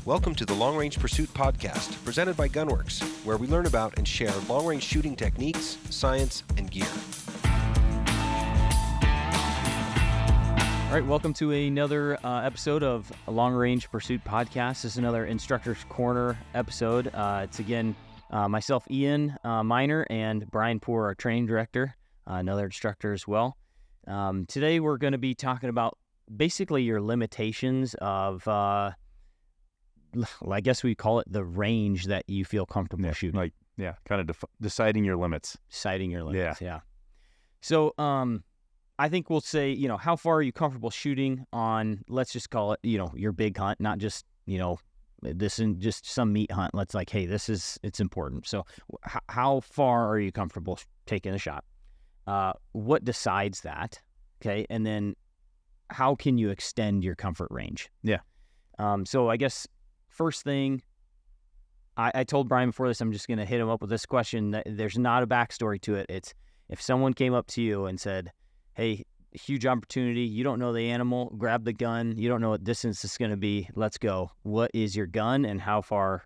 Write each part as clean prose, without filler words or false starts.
Welcome to the Long Range Pursuit Podcast, presented by Gunworks, where we learn about and share long-range shooting techniques, science, and gear. All right, welcome to another episode of a Long Range Pursuit Podcast. This is another Instructor's Corner episode. It's again myself, Ian Miner, and Brian Poor, our training director, another instructor as well. Today we're going to be talking about basically your limitations of, I guess we call it the range that you feel comfortable shooting. Kind of deciding your limits. Deciding your limits, yeah. So, I think we'll say, how far are you comfortable shooting on, let's just call it, your big hunt, not just, this isn't just some meat hunt. Let's it's important. So how far are you comfortable taking a shot? What decides that? Okay. And then how can you extend your comfort range? Yeah. So I guess first thing, I told Brian before this, I'm just going to hit him up with this question. That there's not a backstory to it. It's if someone came up to you and said, hey, huge opportunity, you don't know the animal, grab the gun, you don't know what distance it's going to be, let's go. What is your gun and how far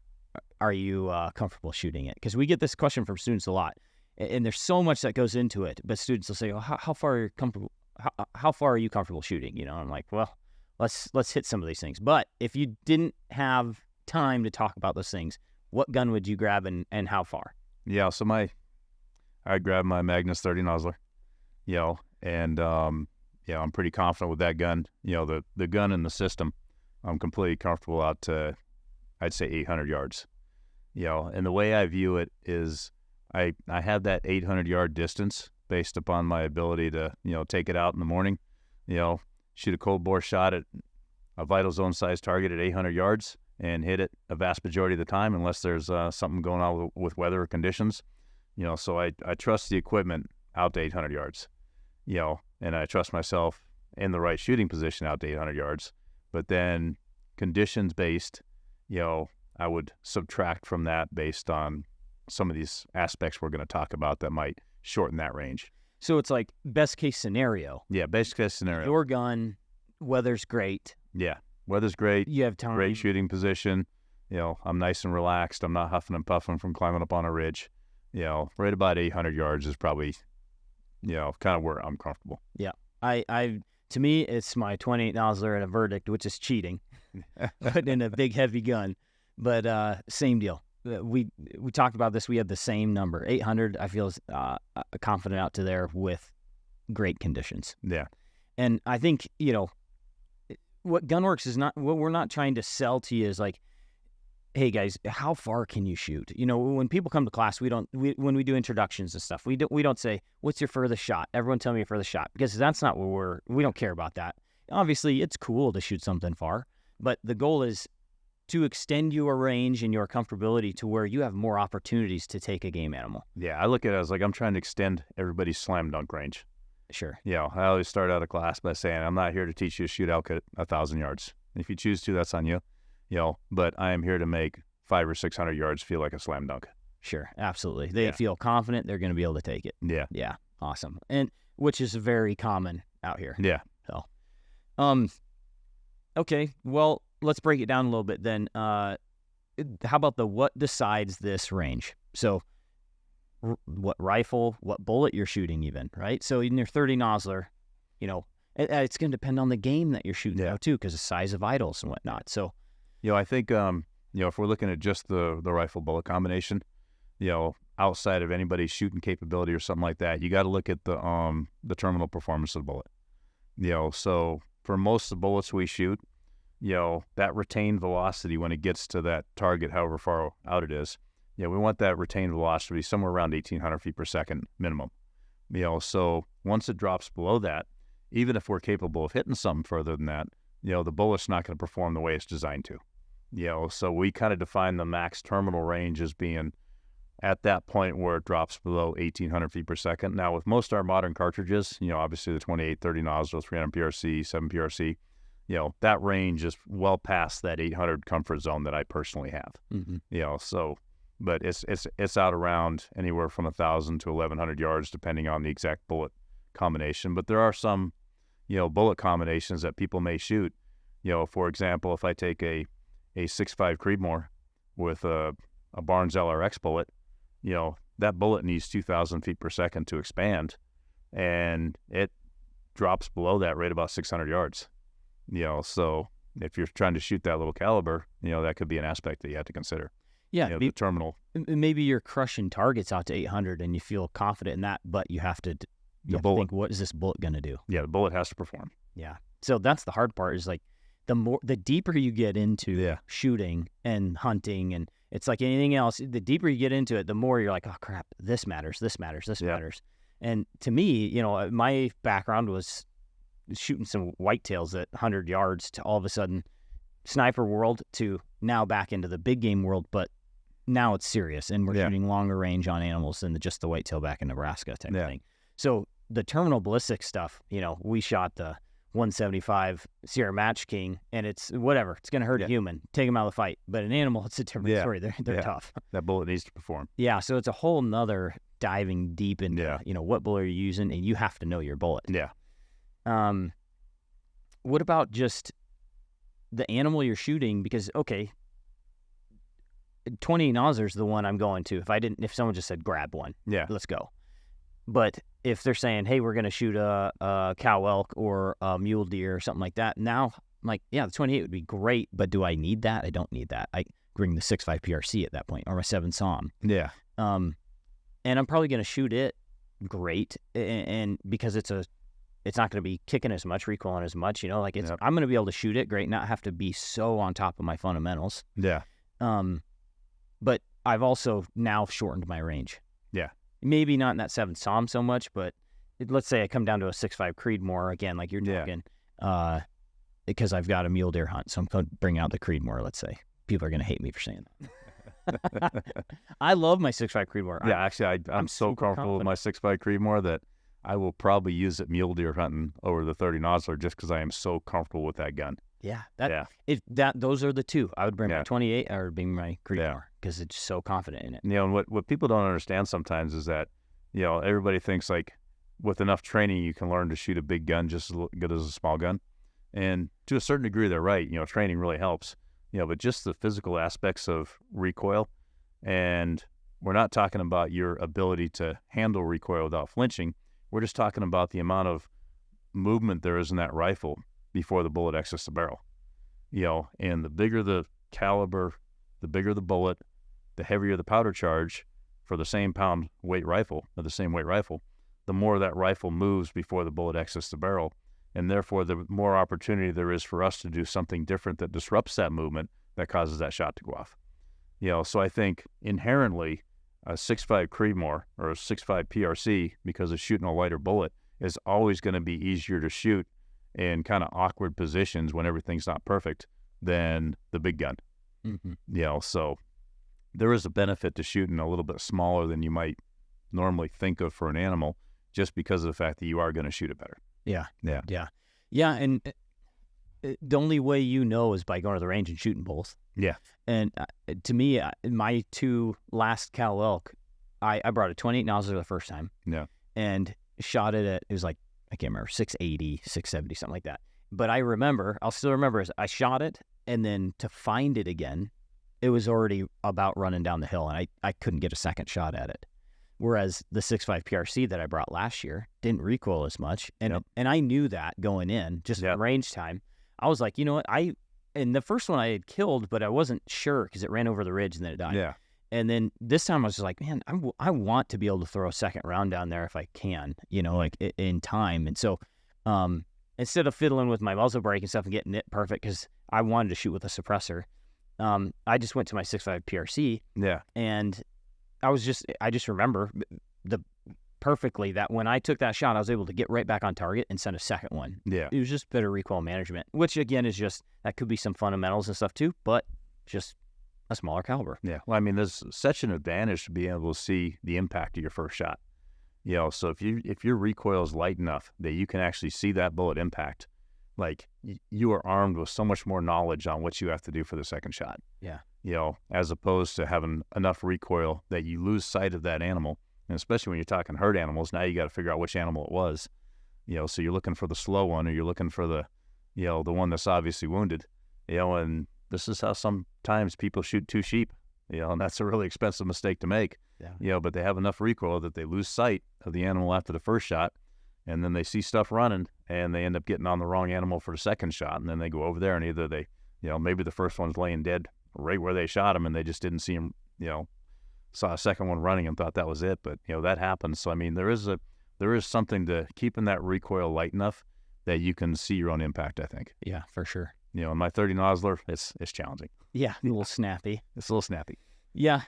are you comfortable shooting it? Because we get this question from students a lot, and there's so much that goes into it, but students will say, how far are you comfortable? How far are you comfortable shooting? I'm like, well, let's hit some of these things. But if you didn't have time to talk about those things, what gun would you grab and how far? Yeah, so I grabbed my Magnus 30 Nozzler, and I'm pretty confident with that gun. The gun and the system, I'm completely comfortable out to, I'd say 800 yards. And the way I view it is I have that 800 yard distance based upon my ability to, take it out in the morning, shoot a cold bore shot at a vital zone size target at 800 yards and hit it a vast majority of the time, unless there's something going on with weather or conditions. So I trust the equipment out to 800 yards. And I trust myself in the right shooting position out to 800 yards. But then conditions based, I would subtract from that based on some of these aspects we're going to talk about that might shorten that range. So it's like best case scenario. Yeah, best case scenario. Your gun, weather's great. Yeah, weather's great. You have time. Great shooting position. I'm nice and relaxed. I'm not huffing and puffing from climbing up on a ridge. Right about 800 yards is probably kind of where I'm comfortable. Yeah. To me, it's my 28 Nozzler and a Verdict, which is cheating, but in a big, heavy gun. But same deal. We talked about this. We have the same number. 800, I feel, is confident out to there with great conditions. Yeah. And I think, what Gunworks is not, what we're not trying to sell to you is like, hey guys, how far can you shoot? When people come to class, when we do introductions and stuff, we don't say, what's your furthest shot? Everyone tell me your furthest shot, because that's not what we don't care about that. Obviously, it's cool to shoot something far, but the goal is to extend your range and your comfortability to where you have more opportunities to take a game animal. Yeah, I look at it as like I'm trying to extend everybody's slam dunk range. Sure. I always start out a class by saying, I'm not here to teach you to shoot elk at 1,000 yards. If you choose to, that's on you. But I am here to make 500 or 600 yards feel like a slam dunk. Sure, absolutely. They feel confident they're going to be able to take it. Yeah. Yeah, awesome. And which is very common out here. Yeah. So, okay, well, let's break it down a little bit then. How about what decides this range? So, what rifle, what bullet you're shooting even, right? So in your 30 Nozzler, it's going to depend on the game that you're shooting now too, because the size of idles and whatnot. So, I think, if we're looking at just the rifle bullet combination, outside of anybody's shooting capability or something like that, you got to look at the terminal performance of the bullet. So for most of the bullets we shoot, that retained velocity when it gets to that target, however far out it is, we want that retained velocity to be somewhere around 1,800 feet per second minimum. So once it drops below that, even if we're capable of hitting something further than that, the bullet's not going to perform the way it's designed to. So we kind of define the max terminal range as being at that point where it drops below 1,800 feet per second. Now, with most of our modern cartridges, obviously the 28, 30 nozzle, 300 PRC, 7 PRC, that range is well past that 800 comfort zone that I personally have. Mm-hmm. But it's out around anywhere from 1,000 to 1,100 yards, depending on the exact bullet combination. But there are some, bullet combinations that people may shoot. For example, if I take a a 6.5 Creedmoor with a Barnes LRX bullet, that bullet needs 2,000 feet per second to expand, and it drops below that right about 600 yards. So if you're trying to shoot that little caliber, that could be an aspect that you have to consider. Yeah, The terminal. Maybe you're crushing targets out to 800 and you feel confident in that, but you have to think, what is this bullet going to do? Yeah, the bullet has to perform. Yeah. So that's the hard part, is like the deeper you get into shooting and hunting, and it's like anything else, the deeper you get into it, the more you're like, oh crap, this matters. And to me, my background was shooting some whitetails at 100 yards to all of a sudden sniper world to now back into the big game world, but now it's serious, and we're shooting longer range on animals than just the whitetail back in Nebraska type of thing. So the terminal ballistic stuff, we shot the 175 Sierra Match King, and it's whatever. It's going to hurt a human. Take them out of the fight. But an animal, it's a different story. They're tough. That bullet needs to perform. Yeah, so it's a whole nother diving deep into, what bullet are you using, and you have to know your bullet. Yeah. What about just the animal you're shooting? Because, okay, 28 Nosler is the one I'm going to. If someone just said grab one, let's go. But if they're saying, hey, we're going to shoot a cow elk or a mule deer or something like that, now I'm like, yeah, the 28 would be great, but do I need that? I don't need that. I bring the 6.5 PRC at that point, or a 7 SAUM. Yeah. And I'm probably going to shoot it great, and because it's not going to be kicking as much, recoiling as much, I'm going to be able to shoot it great, not have to be so on top of my fundamentals. Yeah. But I've also now shortened my range. Yeah. Maybe not in that 7 SAUM so much, but let's say I come down to a 6.5 Creedmoor again, like you're talking, because I've got a mule deer hunt, so I'm going to bring out the Creedmoor, let's say. People are going to hate me for saying that. I love my 6.5 Creedmoor. Yeah, actually, I'm so comfortable with my 6.5 Creedmoor that I will probably use it mule deer hunting over the 30 Nosler just because I am so comfortable with that gun. Yeah, those are the two. I would bring my 28, or bring my Creedmoor, because it's so confident in it. And what people don't understand sometimes is that, everybody thinks like with enough training you can learn to shoot a big gun just as good as a small gun, and to a certain degree they're right. Training really helps. But just the physical aspects of recoil, and we're not talking about your ability to handle recoil without flinching. We're just talking about the amount of movement there is in that rifle before the bullet exits the barrel. And the bigger the caliber, the bigger the bullet, the heavier the powder charge for the same pound weight rifle, or the same weight rifle, the more that rifle moves before the bullet exits the barrel. And therefore, the more opportunity there is for us to do something different that disrupts that movement that causes that shot to go off. So I think inherently a 6.5 Creedmoor or a 6.5 PRC, because of shooting a lighter bullet, is always going to be easier to shoot in kind of awkward positions when everything's not perfect than the big gun. Mm-hmm. So there is a benefit to shooting a little bit smaller than you might normally think of for an animal, just because of the fact that you are going to shoot it better. Yeah. And the only way is by going to the range and shooting both. Yeah. And to me, my 2 last cow elk, I brought a 28 Nosler the first time. Yeah. And shot it at, it was like, I can't remember, 680, 670, something like that. But I'll still remember, I shot it, and then to find it again, it was already about running down the hill, and I couldn't get a second shot at it. Whereas the 6.5 PRC that I brought last year didn't recoil as much. And I knew that going in, just range time. I was like, you know what? And the first one I had killed, but I wasn't sure because it ran over the ridge and then it died. Yeah. And then this time I was just like, man, I want to be able to throw a second round down there if I can, like in time. And so instead of fiddling with my muzzle brake and stuff and getting it perfect, because I wanted to shoot with a suppressor, I just went to my 6.5 PRC. Yeah. And I just remember perfectly that when I took that shot, I was able to get right back on target and send a second one. Yeah. It was just better recoil management, which again is that could be some fundamentals and stuff too, but just a smaller caliber. Yeah. Well, I mean, there's such an advantage to being able to see the impact of your first shot. So if your recoil is light enough that you can actually see that bullet impact, like you are armed with so much more knowledge on what you have to do for the second shot. Yeah. As opposed to having enough recoil that you lose sight of that animal. And especially when you're talking herd animals, now you got to figure out which animal it was. So you're looking for the slow one, or you're looking for the one that's obviously wounded. And this is how sometimes people shoot two sheep, and that's a really expensive mistake to make. Yeah. But they have enough recoil that they lose sight of the animal after the first shot, and then they see stuff running, and they end up getting on the wrong animal for the second shot, and then they go over there, and either they, maybe the first one's laying dead right where they shot him, and they just didn't see him, saw a second one running and thought that was it, but, that happens. So, I mean, there is something to keeping that recoil light enough that you can see your own impact, I think. Yeah, for sure. In my 30 nozzler, it's challenging. Yeah, a little snappy. It's a little snappy. Yeah,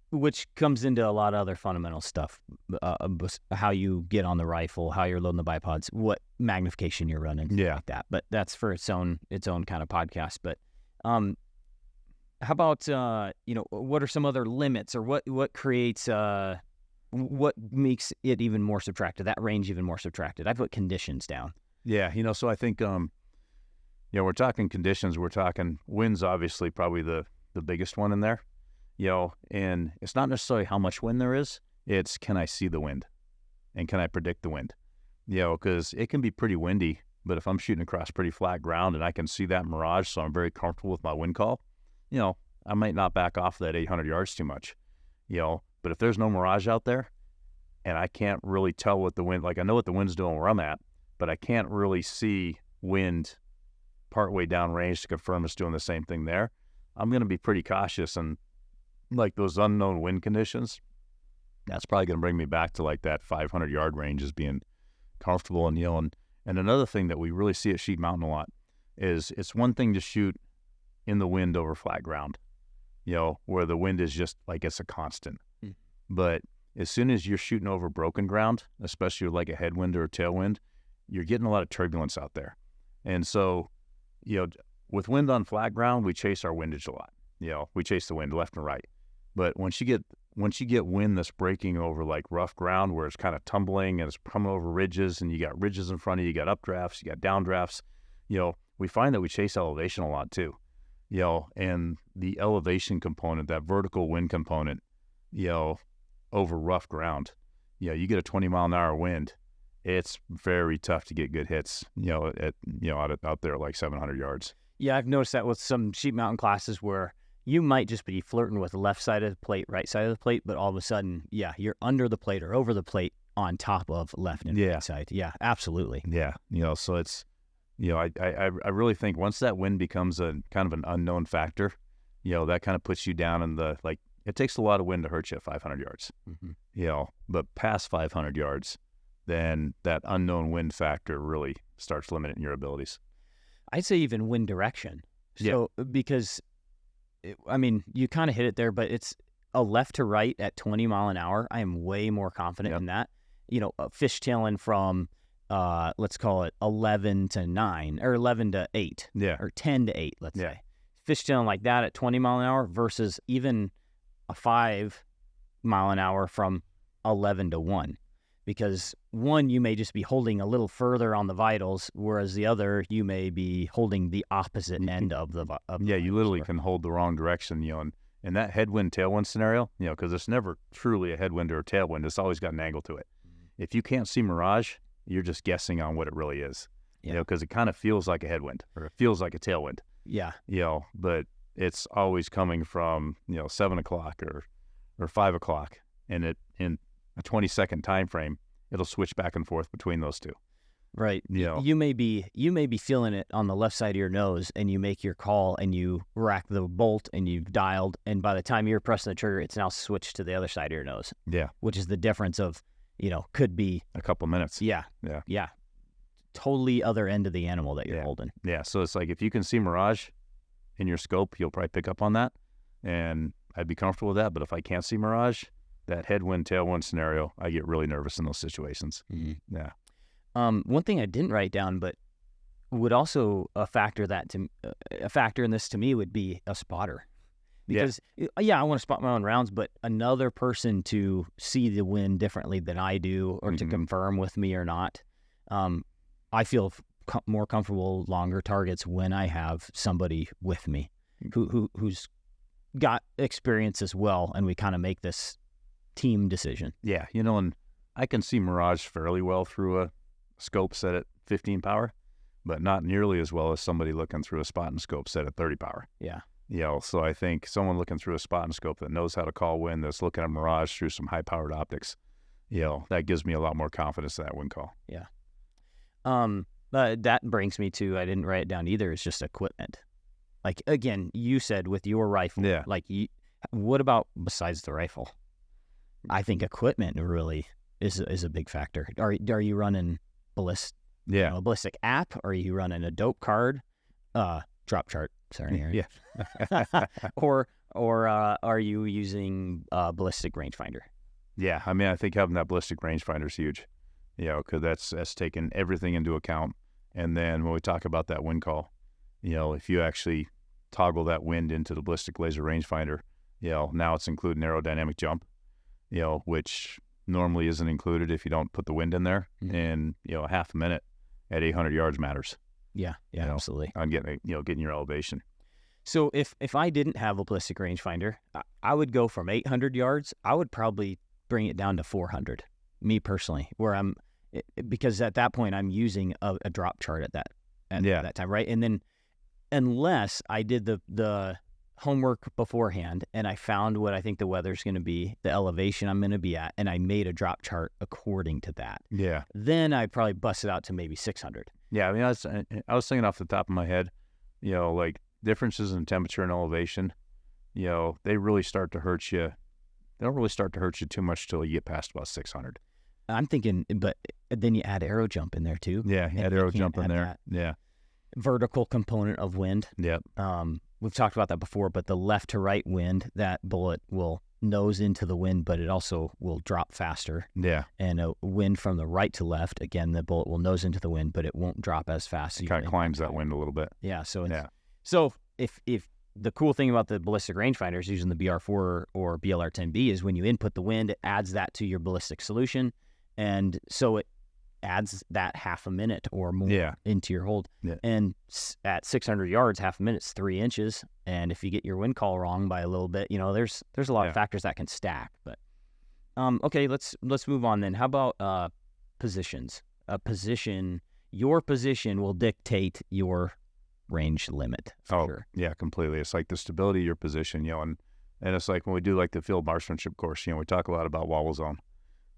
which comes into a lot of other fundamental stuff, how you get on the rifle, how you're loading the bipods, what magnification you're running, like that. But that's for its own kind of podcast. But how about what are some other limits, or what creates what makes it even more subtracted, that range even more subtracted? I put conditions down. Yeah, so I think we're talking conditions. We're talking winds, obviously, probably the biggest one in there. And it's not necessarily how much wind there is. It's, can I see the wind, and can I predict the wind? Because it can be pretty windy, but if I'm shooting across pretty flat ground and I can see that mirage, so I'm very comfortable with my wind call, I might not back off that 800 yards too much. But if there's no mirage out there, and I can't really tell what the wind, like I know what the wind's doing where I'm at, but I can't really see wind partway down range to confirm it's doing the same thing there, I'm going to be pretty cautious. And like those unknown wind conditions, that's probably going to bring me back to like that 500 yard range as being comfortable. And and another thing that we really see at Sheep Mountain a lot is, it's one thing to shoot in the wind over flat ground, where the wind is just like, it's a constant. But as soon as you're shooting over broken ground, especially like a headwind or a tailwind, you're getting a lot of turbulence out there. And so, with wind on flat ground, we chase our windage a lot. We chase the wind left and right. But once you get wind that's breaking over like rough ground, where it's kind of tumbling and it's coming over ridges, and you got ridges in front of you, you got updrafts, you got downdrafts, we find that we chase elevation a lot too. And the elevation component, that vertical wind component, over rough ground, you get a 20-mile-an-hour wind, it's very tough to get good hits, out there at like 700 yards. Yeah, I've noticed that with some Sheep Mountain classes where you might just be flirting with the left side of the plate, right side of the plate, but all of a sudden, you're under the plate or over the plate on top of left and right side. Yeah, absolutely. Yeah, so it's, I really think once that wind becomes a kind of an unknown factor, that kind of puts you down in the, like, it takes a lot of wind to hurt you at 500 yards. But past 500 yards, then that unknown wind factor really starts limiting your abilities. I'd say even wind direction. So, because, you kind of hit it there, but it's a left to right at 20 mile an hour. I am way more confident in that. Fishtailing from, let's call it 11 to 9 or 11 to 8 or 10 to 8, let's say. Fishtailing like that at 20 mile an hour versus even a 5 mile an hour from 11 to 1. Because one, you may just be holding a little further on the vitals, whereas the other, you may be holding the opposite end of the you literally can hold the wrong direction, and that headwind tailwind scenario, because it's never truly a headwind or a tailwind, it's always got an angle to it. If you can't see mirage, you're just guessing on what it really is, because it kind of feels like a headwind or it feels like a tailwind. But it's always coming from 7 o'clock or 5 o'clock, and it in a 20-second time frame, it'll switch back and forth between those two. Right. You may be feeling it on the left side of your nose, and you make your call and you rack the bolt and you've dialed, and by the time you're pressing the trigger, it's now switched to the other side of your nose. Which is the difference of, could be a couple minutes. Yeah. Totally other end of the animal that you're holding. Yeah. So it's like, if you can see mirage in your scope, you'll probably pick up on that, and I'd be comfortable with that. But if I can't see mirage, that headwind tailwind scenario, I get really nervous in those situations. One thing I didn't write down, but would also a factor in this to me would be a spotter, because I want to spot my own rounds, but another person to see the wind differently than I do, or to confirm with me or not. I feel more comfortable longer targets when I have somebody with me who's got experience as well, and we kind of make this team decision. And I can see mirage fairly well through a scope set at 15 power, but not nearly as well as somebody looking through a spot and scope set at 30 power. Yeah. So I think someone looking through a spot and scope that knows how to call wind, that's looking at Mirage through some high-powered optics, that gives me a lot more confidence in that wind call. Yeah. That brings me to, I didn't write it down either, it's just equipment. Like, again, you said with your rifle, what about besides the rifle? I think equipment really is a big factor. Are you running Ballistic App? Or are you running a dope card? Drop chart. Sorry, Aaron. Yeah. or are you using Ballistic Rangefinder? Yeah, I mean, I think having that Ballistic Rangefinder is huge, because that's taking everything into account. And then when we talk about that wind call, if you actually toggle that wind into the Ballistic Laser Rangefinder, now it's including aerodynamic jump, which normally isn't included if you don't put the wind in there. Mm-hmm. And, half a minute at 800 yards matters. Yeah, absolutely. On getting your elevation. So if I didn't have a Ballistic Rangefinder, I would go from 800 yards. I would probably bring it down to 400, me personally, because at that point I'm using a drop chart at that time, right? And then unless I did the homework beforehand and I found what I think the weather's going to be, the elevation I'm going to be at, and I made a drop chart according to that. Yeah. Then I'd probably bust it out to maybe 600. Yeah, I mean, I was thinking off the top of my head, like differences in temperature and elevation, they really start to hurt you. They don't really start to hurt you too much till you get past about 600. I'm thinking, but then you add aero jump in there too. Yeah, you add aero jump in there. Yeah. Vertical component of wind. Yep. We've talked about that before, but the left to right wind, that bullet will nose into the wind, but it also will drop faster. Yeah. And a wind from the right to left, again, the bullet will nose into the wind, but it won't drop as fast. It kind of climbs that wind a little bit. Yeah. So if the cool thing about the Ballistic Rangefinders using the BR4 or BLR10B is when you input the wind, it adds that to your ballistic solution. And so it adds that half a minute or more into your hold. Yeah. And at 600 yards, half a minute's 3 inches. And if you get your wind call wrong by a little bit, there's a lot of factors that can stack. But okay, let's move on then. How about positions? Your position will dictate your range limit. Sure. Yeah, completely. It's like the stability of your position, and it's like when we do like the field marksmanship course, we talk a lot about wobble zone,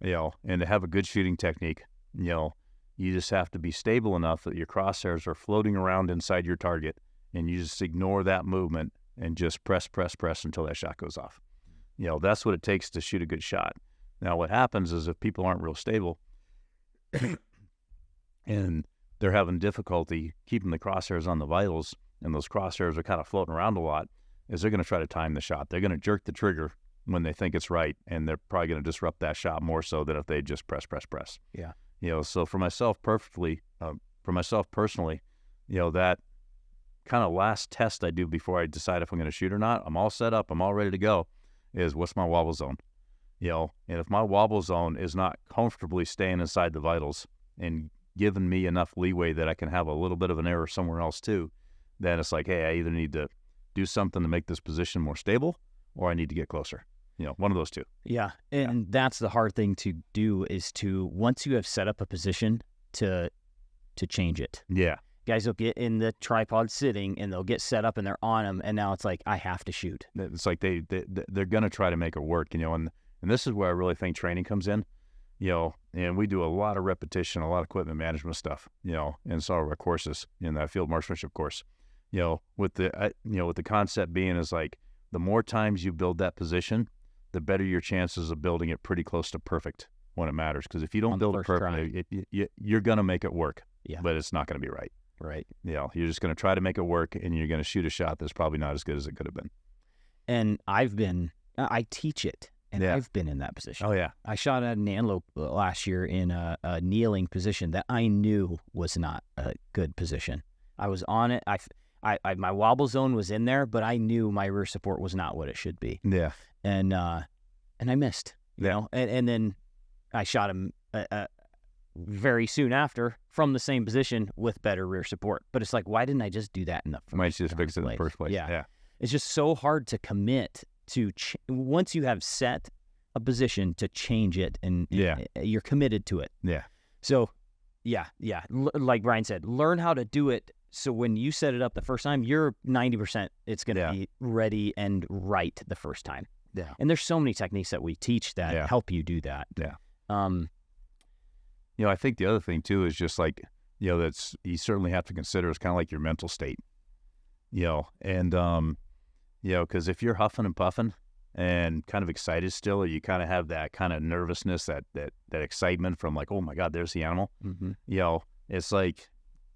and to have a good shooting technique, you just have to be stable enough that your crosshairs are floating around inside your target, and you just ignore that movement and just press until that shot goes off. That's what it takes to shoot a good shot. Now, what happens is if people aren't real stable and they're having difficulty keeping the crosshairs on the vitals, and those crosshairs are kind of floating around a lot, is they're going to try to time the shot. They're going to jerk the trigger when they think it's right, and they're probably going to disrupt that shot more so than if they just press. Yeah. So for myself personally, that kind of last test I do before I decide if I'm going to shoot or not, I'm all set up, I'm all ready to go, is what's my wobble zone? And if my wobble zone is not comfortably staying inside the vitals and giving me enough leeway that I can have a little bit of an error somewhere else too, then it's like, hey, I either need to do something to make this position more stable, or I need to get closer. One of those two. Yeah, and that's the hard thing to do, is to, once you have set up a position, to change it. Yeah. Guys will get in the tripod sitting, and they'll get set up, and they're on them, and now it's like, I have to shoot. It's like they're going to try to make it work, and this is where I really think training comes in. And we do a lot of repetition, a lot of equipment management stuff, in some of our courses, in that field marksmanship course, with the concept being is like, the more times you build that position, the better your chances of building it pretty close to perfect when it matters. Because if you don't build it perfectly, you're going to make it work, but it's not going to be right. Right. You're just going to try to make it work, and you're going to shoot a shot that's probably not as good as it could have been. And I teach it. And I've been in that position. Oh, yeah. I shot at an antelope last year in a kneeling position that I knew was not a good position. I was on it. My wobble zone was in there, but I knew my rear support was not what it should be. Yeah. And I missed, you know? And then I shot him very soon after from the same position with better rear support. But it's like, why didn't I just do that in the first place? Might just fix it in the first place. Yeah. It's just so hard to commit to once you have set a position to change it, and you're committed to it. Yeah. So Yeah. Like Brian said, learn how to do it. So when you set it up the first time, you're 90%. It's going to be ready and right the first time. Yeah. And there's so many techniques that we teach that help you do that. Yeah. I think the other thing too is just like, that's you certainly have to consider is kind of like your mental state, and, because if you're huffing and puffing and kind of excited still, or you kind of have that kind of nervousness, that excitement from like, oh my God, there's the animal, it's like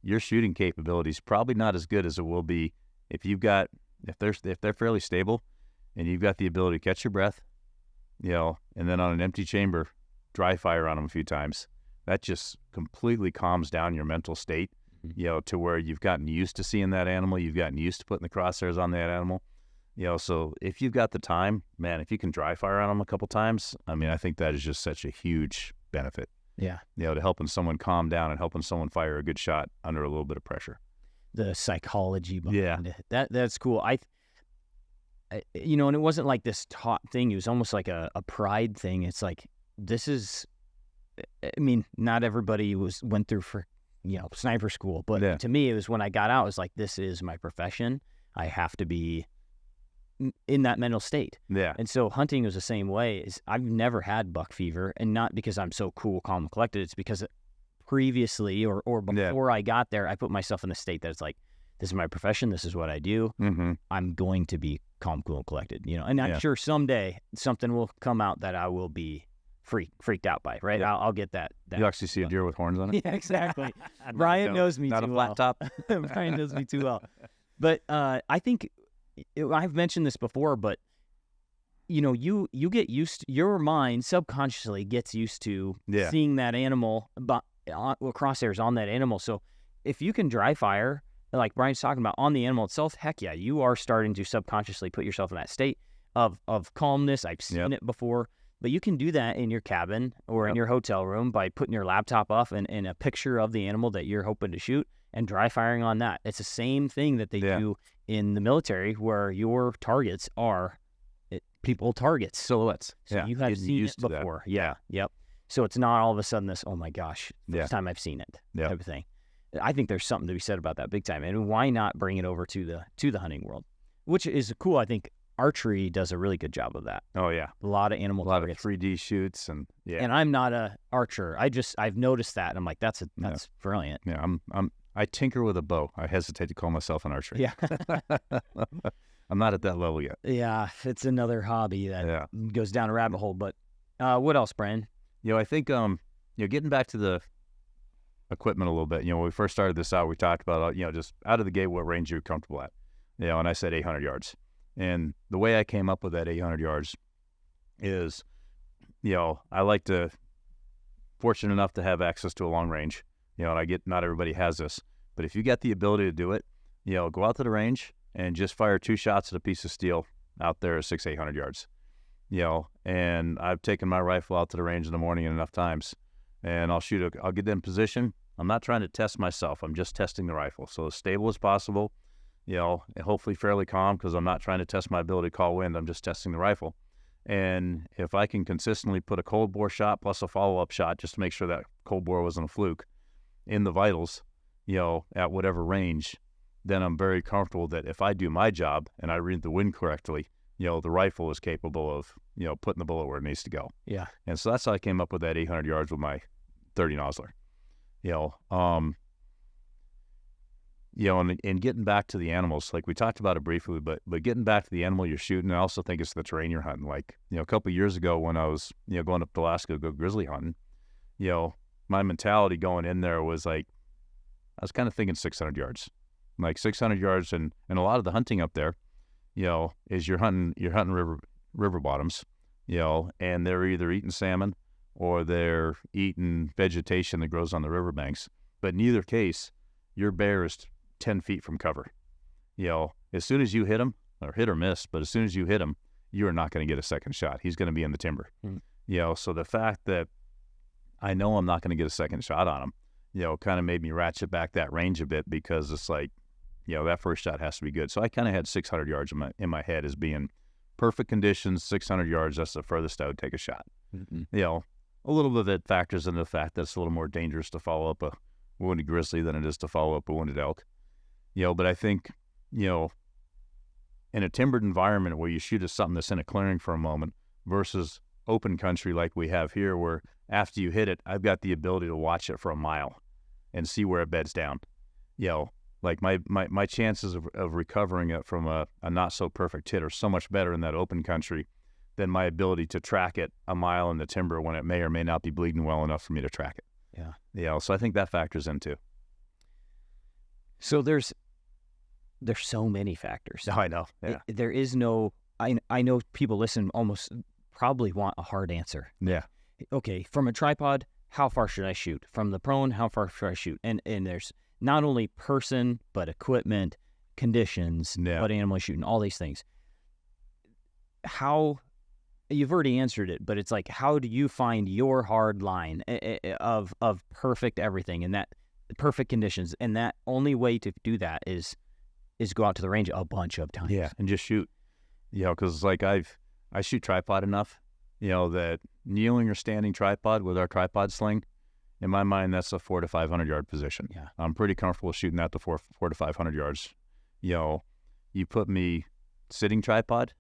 your shooting capability is probably not as good as it will be if they're fairly stable and you've got the ability to catch your breath, and then on an empty chamber, dry fire on them a few times. That just completely calms down your mental state, to where you've gotten used to seeing that animal. You've gotten used to putting the crosshairs on that animal. So if you've got the time, man, if you can dry fire on them a couple times, I mean, I think that is just such a huge benefit. Yeah. To helping someone calm down and helping someone fire a good shot under a little bit of pressure. The psychology behind it. That's cool. I and it wasn't like this taught thing. It was almost like a pride thing. It's like, this is, I mean, not everybody went through for, sniper school, but to me, it was when I got out, it was like, this is my profession. I have to be in that mental state. Yeah. And so hunting was the same way. I've never had buck fever, and not because I'm so cool, calm, and collected. It's because previously or before I got there, I put myself in the state that it's like, this is my profession. This is what I do. Mm-hmm. I'm going to be calm, cool, and collected, and I'm sure someday something will come out that I will be freaked out by, right? Yeah. I'll get that. You actually see a deer with horns on it? Yeah, exactly. Brian knows me too well. Not a flat top? Brian knows me too well. But I think, I've mentioned this before, but, you get used to, your mind subconsciously gets used to seeing that animal, crosshairs on that animal. So if you can dry fire, like Brian's talking about, on the animal itself, heck yeah, you are starting to subconsciously put yourself in that state of calmness. I've seen it before. But you can do that in your cabin or in your hotel room by putting your laptop off and a picture of the animal that you're hoping to shoot and dry firing on that. It's the same thing that they do in the military, where your targets are people targets. Silhouettes. So you have seen it before. Yeah. Yep. So it's not all of a sudden this, oh my gosh, first time I've seen it type of thing. I think there's something to be said about that big time. And why not bring it over to the hunting world, which is cool. I think archery does a really good job of that. Oh yeah, a lot of animal targets. Of 3D shoots and And I'm not a archer. I've noticed that, and I'm like, that's brilliant. Yeah, I tinker with a bow. I hesitate to call myself an archer. Yeah, I'm not at that level yet. Yeah, it's another hobby that goes down a rabbit hole. But what else, Brian? I think getting back to the equipment a little bit. When we first started this out, we talked about just out of the gate what range you're comfortable at. And I said 800 yards. And the way I came up with that 800 yards is, I like to, fortunate enough to have access to a long range, and not everybody has this, but if you get the ability to do it, go out to the range and just fire 2 shots at a piece of steel out there at 600-800 yards, and I've taken my rifle out to the range in the morning enough times, and I'll get in position. I'm not trying to test myself. I'm just testing the rifle. So as stable as possible, and hopefully fairly calm, because I'm not trying to test my ability to call wind. I'm just testing the rifle. And if I can consistently put a cold bore shot plus a follow-up shot just to make sure that cold bore wasn't a fluke in the vitals, at whatever range, then I'm very comfortable that if I do my job and I read the wind correctly, the rifle is capable of, putting the bullet where it needs to go. Yeah. And so that's how I came up with that 800 yards with my 30 Nosler. And getting back to the animals, like we talked about it briefly, but getting back to the animal you're shooting, I also think it's the terrain you're hunting. Like, a couple of years ago when I was, going up to Alaska to go grizzly hunting, my mentality going in there was like, I was kind of thinking 600 yards, like 600 yards. And a lot of the hunting up there, is you're hunting river bottoms, and they're either eating salmon or they're eating vegetation that grows on the riverbanks. But in either case, your bear is 10 feet from cover. As soon as you hit him, or hit or miss, but as soon as you hit him, you are not going to get a second shot. He's going to be in the timber. So the fact that I know I'm not going to get a second shot on him, kind of made me ratchet back that range a bit, because it's like, that first shot has to be good. So I kind of had 600 yards in my head as being perfect conditions, 600 yards. That's the furthest I would take a shot. Mm-hmm. a little bit of it factors into the fact that it's a little more dangerous to follow up a wounded grizzly than it is to follow up a wounded elk. But I think, in a timbered environment where you shoot at something that's in a clearing for a moment versus open country like we have here, where after you hit it, I've got the ability to watch it for a mile and see where it beds down. Like my chances of recovering it from a not so perfect hit are so much better in that open country than my ability to track it a mile in the timber when it may or may not be bleeding well enough for me to track it. Yeah. So I think that factors in too. So there's so many factors. I know. Yeah. There is no, I know people listen almost probably want a hard answer. Yeah. Okay, from a tripod, how far should I shoot? From the prone, how far should I shoot? And there's not only person, but equipment, conditions, what animal is shooting, all these things. How, you've already answered it, but it's like, how do you find your hard line of perfect everything and that perfect conditions? And that only way to do that is go out to the range a bunch of times. Yeah, and just shoot. Because like I shoot tripod enough, that kneeling or standing tripod with our tripod sling, in my mind, that's a 400 to 500 yard position. Yeah. I'm pretty comfortable shooting that to 400 to 500 yards. You put me sitting tripod,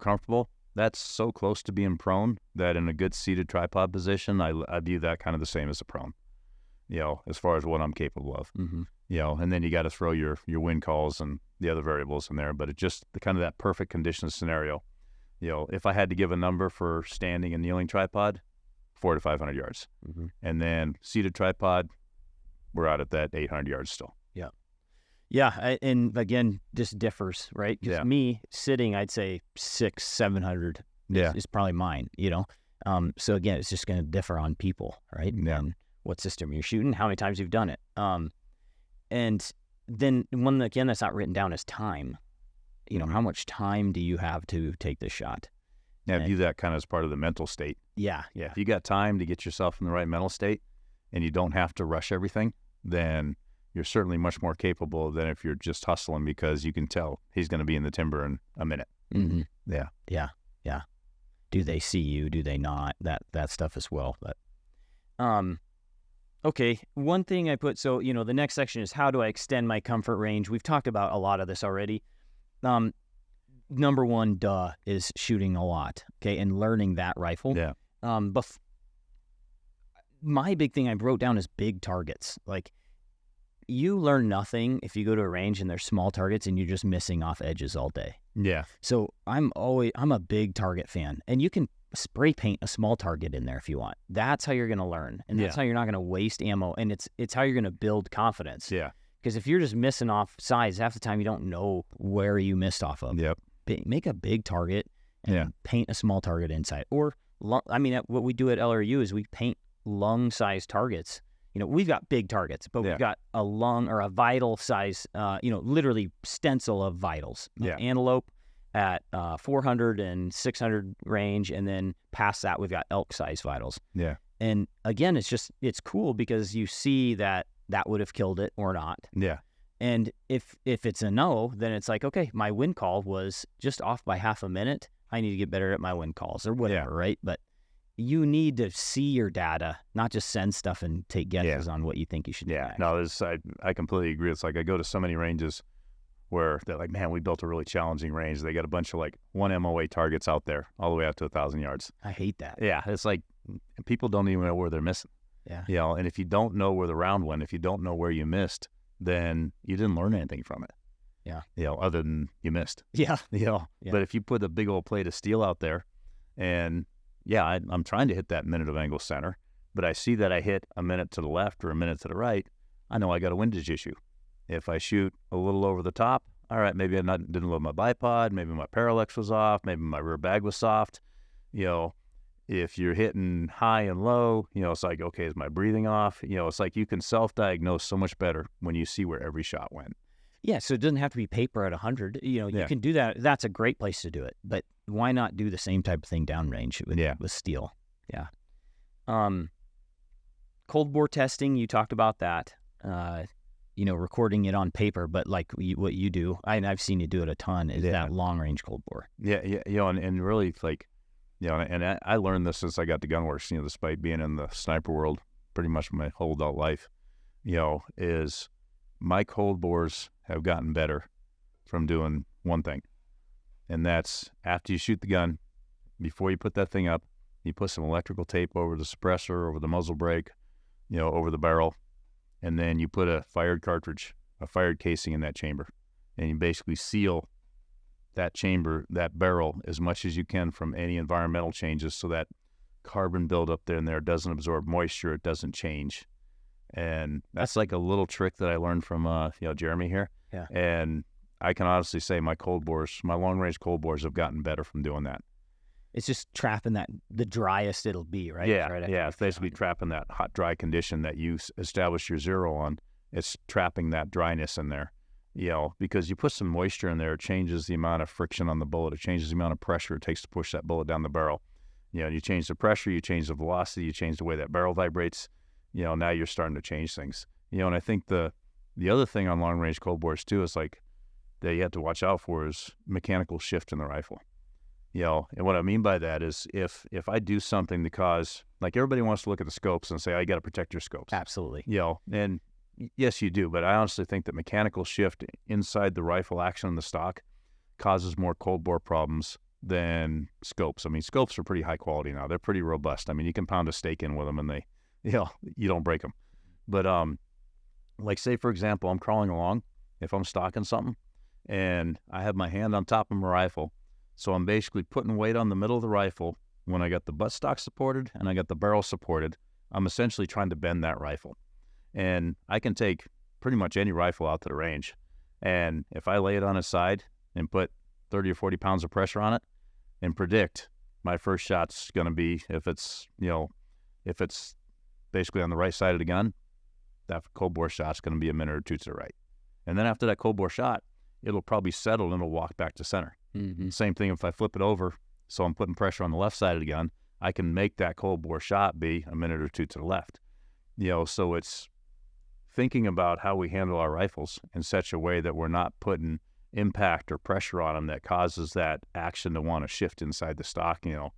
comfortable. That's so close to being prone that in a good seated tripod position, I view that kind of the same as a prone, as far as what I'm capable of. Mm-hmm. And then you got to throw your wind calls and the other variables in there. But it's just the kind of that perfect conditions scenario. If I had to give a number for standing and kneeling tripod, 400 to 500 yards. Mm-hmm. And then seated tripod, we're out at that 800 yards still. Yeah. Yeah. And again, this differs, right? Because me sitting, I'd say 600-700 is probably mine, So again, it's just going to differ on people, right? Yeah. And what system you're shooting, how many times you've done it. And then one, again, that's not written down is time. How much time do you have to take this shot? Yeah, view that kind of as part of the mental state. Yeah. If you got time to get yourself in the right mental state and you don't have to rush everything, then you're certainly much more capable than if you're just hustling because you can tell he's going to be in the timber in a minute. Mm-hmm. Yeah. Yeah. Yeah. Do they see you? Do they not? That stuff as well. But, okay. One thing I put, so, the next section is how do I extend my comfort range? We've talked about a lot of this already. Number one, is shooting a lot, okay, and learning that rifle. Yeah. My big thing I wrote down is big targets. Like, you learn nothing if you go to a range and there's small targets and you're just missing off edges all day. Yeah. So I'm a big target fan, and you can spray paint a small target in there if you want. That's how you're going to learn, and that's how you're not going to waste ammo, and it's how you're going to build confidence. Yeah. Because if you're just missing off size, half the time you don't know where you missed off of. Yep. Make a big target and paint a small target inside. Or, what we do at LRU is we paint lung-sized targets. We've got big targets, but we've got a lung or a vital size, literally stencil of vitals. Antelope at 400 and 600 range, and then past that we've got elk-size vitals. Yeah. And again, it's cool because you see that would have killed it or not. Yeah. And if it's a no, then it's like, okay, my wind call was just off by half a minute. I need to get better at my wind calls or whatever, right? But you need to see your data, not just send stuff and take guesses on what you think you should do. Yeah, no, I completely agree. It's like I go to so many ranges where they're like, man, we built a really challenging range. They got a bunch of like 1 MOA targets out there all the way out to 1,000 yards. I hate that. Yeah, it's like people don't even know where they're missing. Yeah. And if you don't know where the round went, if you don't know where you missed, then you didn't learn anything from it. Yeah. Other than you missed. Yeah. But if you put a big old plate of steel out there and I'm trying to hit that minute of angle center, but I see that I hit a minute to the left or a minute to the right, I know I got a windage issue. If I shoot a little over the top, all right, maybe I didn't load my bipod, maybe my parallax was off, maybe my rear bag was soft. If you're hitting high and low, it's like, okay, is my breathing off? It's like you can self-diagnose so much better when you see where every shot went. Yeah, so it doesn't have to be paper at 100. You can do that. That's a great place to do it. But why not do the same type of thing downrange with steel? Yeah. Cold bore testing, you talked about that. Recording it on paper, but like what you do, and I've seen you do it a ton, is that long range cold bore. Yeah, and really like You know, and I learned this since I got to Gunworks, you know, despite being in the sniper world pretty much my whole adult life, you know, is my cold bores have gotten better from doing one thing. And that's after you shoot the gun, before you put that thing up, you put some electrical tape over the suppressor, over the muzzle brake, you know, over the barrel, and then you put a fired cartridge, a fired casing in that chamber, and you basically seal that chamber, that barrel, as much as you can from any environmental changes, so that carbon buildup there and there doesn't absorb moisture, it doesn't change. And that's like a little trick that I learned from you know, Jeremy here. Yeah. And I can honestly say my cold bores, my long range cold bores have gotten better from doing that. It's just trapping that, the driest it'll be, right? Yeah, Right, yeah. It's basically trapping that hot, dry condition that you establish your zero on. It's trapping that dryness in there, you know, because you put some moisture in there, it changes the amount of friction on the bullet. It changes the amount of pressure it takes to push that bullet down the barrel. You know, you change the pressure, you change the velocity, you change the way that barrel vibrates. You know, now you're starting to change things. You know, and I think the other thing on long range cold bores too is like that you have to watch out for is mechanical shift in the rifle. You know, and what I mean by that is if I do something to cause, like everybody wants to look at the scopes and say, oh, you got to protect your scopes. Absolutely. You know, and yes, you do. But I honestly think that mechanical shift inside the rifle action in the stock causes more cold bore problems than scopes. I mean, scopes are pretty high quality now. They're pretty robust. I mean, you can pound a stake in with them and they, you know, you don't break them. But like say, for example, I'm crawling along, if I'm stocking something and I have my hand on top of my rifle, so I'm basically putting weight on the middle of the rifle. When I got the buttstock supported and I got the barrel supported, I'm essentially trying to bend that rifle. And I can take pretty much any rifle out to the range. And if I lay it on its side and put 30 or 40 pounds of pressure on it and predict my first shot's going to be, if it's basically on the right side of the gun, that cold bore shot's going to be a minute or two to the right. And then after that cold bore shot, it'll probably settle and it'll walk back to center. Mm-hmm. Same thing if I flip it over, so I'm putting pressure on the left side of the gun, I can make that cold bore shot be a minute or two to the left. You know, so it's thinking about how we handle our rifles in such a way that we're not putting impact or pressure on them that causes that action to want to shift inside the stock. You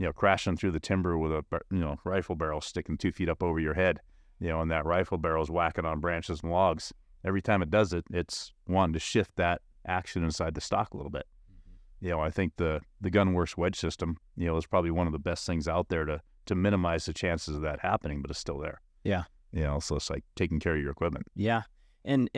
know, crashing through the timber with a rifle barrel sticking 2 feet up over your head. You know, and that rifle barrel's whacking on branches and logs. Every time it does it, it's wanting to shift that action inside the stock a little bit. You know, I think the Gunworks wedge system, you know, is probably one of the best things out there to minimize the chances of that happening, but it's still there. Yeah. You know, so it's like taking care of your equipment. Yeah. And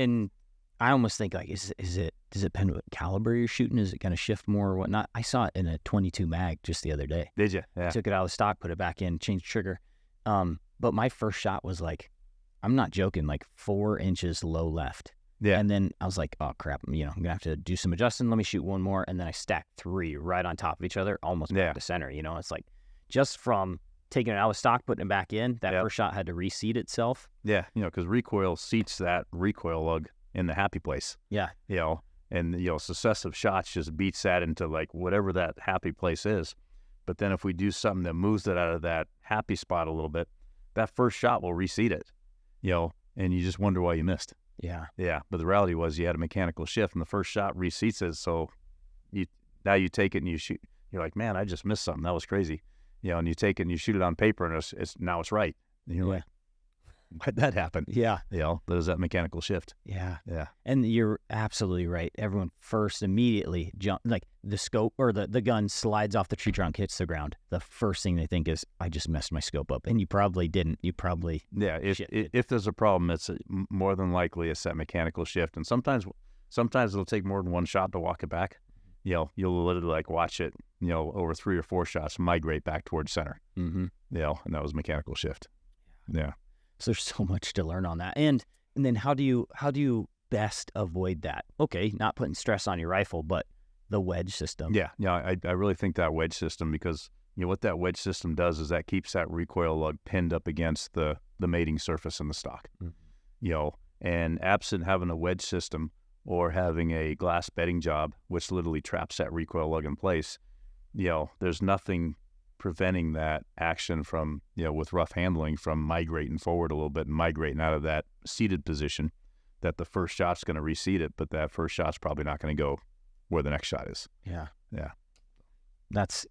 I almost think like, does it depend what caliber you're shooting? Is it going to shift more or whatnot? I saw it in a 22 mag just the other day. Did you? Yeah. Took it out of the stock, put it back in, changed trigger. But my first shot was like, I'm not joking, like 4 inches low left. Yeah. And then I was like, oh crap, you know, I'm gonna have to do some adjusting. Let me shoot one more. And then I stacked 3 right on top of each other, almost back to center. You know, it's like just from taking it out of stock, putting it back in, that first shot had to reseat itself. Yeah. You know, because recoil seats that recoil lug in the happy place. Yeah. You know, and, you know, successive shots just beats that into like whatever that happy place is. But then if we do something that moves it out of that happy spot a little bit, that first shot will reseat it, you know, and you just wonder why you missed. Yeah. Yeah. But the reality was you had a mechanical shift and the first shot reseats it. So now you take it and you shoot. You're like, man, I just missed something. That was crazy. You know, and you take it and you shoot it on paper and now it's right. And you're like, why'd that happen? Yeah. You know, there's that mechanical shift. Yeah. Yeah. And you're absolutely right. Everyone first immediately like the scope or the gun slides off the tree trunk, hits the ground. The first thing they think is, I just messed my scope up. And you probably didn't. You probably. Yeah. If there's a problem, it's more than likely it's that mechanical shift. And sometimes it'll take more than one shot to walk it back. You know, you'll literally like watch it, you know, over 3 or 4 shots migrate back towards center. Mm-hmm. You know, and that was mechanical shift. Yeah. So there's so much to learn on that. And then how do you best avoid that? Okay, not putting stress on your rifle, but the wedge system. Yeah. Yeah. I really think that wedge system, because, you know, what that wedge system does is that keeps that recoil lug pinned up against the mating surface in the stock. Mm-hmm. You know, and absent having a wedge system or having a glass bedding job, which literally traps that recoil lug in place, you know, there's nothing preventing that action from, you know, with rough handling, from migrating forward a little bit and migrating out of that seated position, that the first shot's going to reseat it, but that first shot's probably not going to go where the next shot is. Yeah. Yeah. That's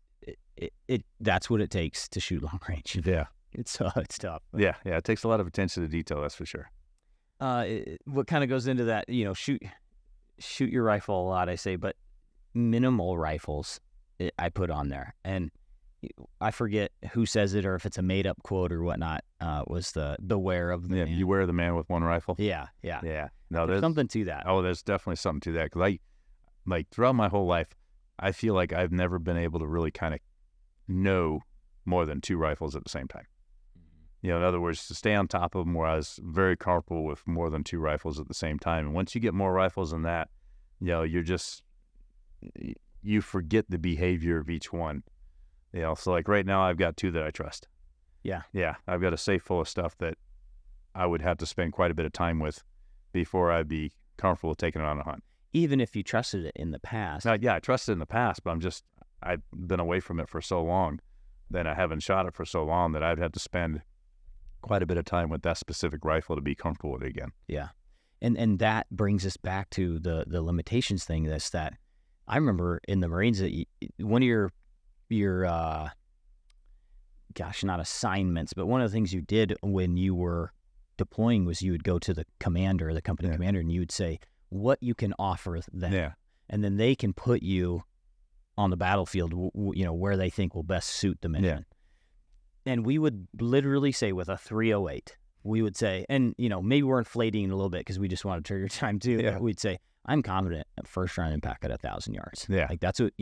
that's what it takes to shoot long range. Yeah. It's tough. Yeah. It takes a lot of attention to detail, that's for sure. What kind of goes into that, shoot your rifle a lot, I say, but minimal rifles I put on there. And I forget who says it or if it's a made up quote or whatnot, was the beware of the man. Beware the man with one rifle. Yeah. No, There's something to that. Oh, there's definitely something to that. Because throughout my whole life, I feel like I've never been able to really kind of know more than 2 rifles at the same time. In other words, to stay on top of them where I was very comfortable with more than 2 rifles at the same time. And once you get more rifles than that, you forget the behavior of each one. So like right now I've got 2 that I trust. Yeah. I've got a safe full of stuff that I would have to spend quite a bit of time with before I'd be comfortable taking it on a hunt. Even if you trusted it in the past. Now, I trusted it in the past, but I've been away from it for so long that I haven't shot it for so long that I'd have to spend quite a bit of time with that specific rifle to be comfortable with it again. Yeah. And that brings us back to the limitations thing. That's that I remember in the Marines that one of your not assignments, but one of the things you did when you were deploying was you would go to the commander, the company commander, and you would say what you can offer them. Yeah. And then they can put you on the battlefield, where they think will best suit the mission. Yeah. And we would literally say with a 308, we would say, and, maybe we're inflating a little bit because we just want to trigger time too. Yeah. We'd say, I'm confident at first round impact at 1,000 yards. Yeah. Like that's what,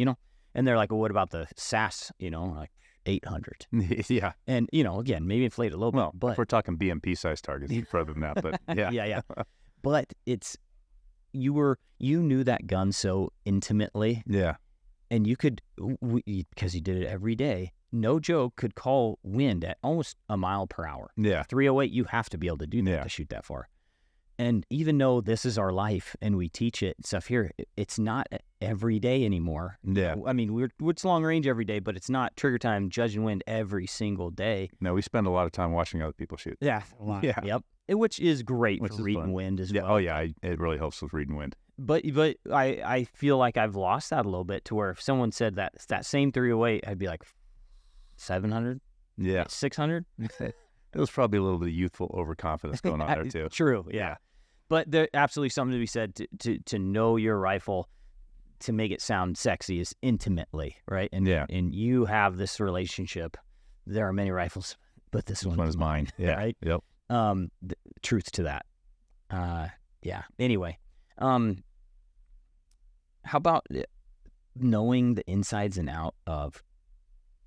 and they're like, well, what about the SAS, like 800? Yeah. And, again, maybe inflate a little bit, but if we're talking BMP size targets further than that, but yeah. Yeah. But you knew that gun so intimately. Yeah. And you could, because you did it every day, no joke, could call wind at almost a mile per hour. Yeah. 308, you have to be able to do that to shoot that far. And even though this is our life and we teach it and stuff here, it's not every day anymore. Yeah. I mean, it's long range every day, but it's not trigger time, judge and wind every single day. No, we spend a lot of time watching other people shoot. Yeah. A lot. Yeah. Yep. Which is great for reading wind as well. Oh, yeah. It really helps with reading wind. But I feel like I've lost that a little bit to where if someone said that same 308, I'd be like 700? Yeah. 600? It was probably a little bit of youthful overconfidence going on there too. True, yeah. But there's absolutely something to be said to know your rifle, to make it sound sexy is intimately, right? And you have this relationship. There are many rifles, but this one is mine. Yeah. Right? Yep. Truth to that. Yeah. Anyway, how about knowing the insides and out of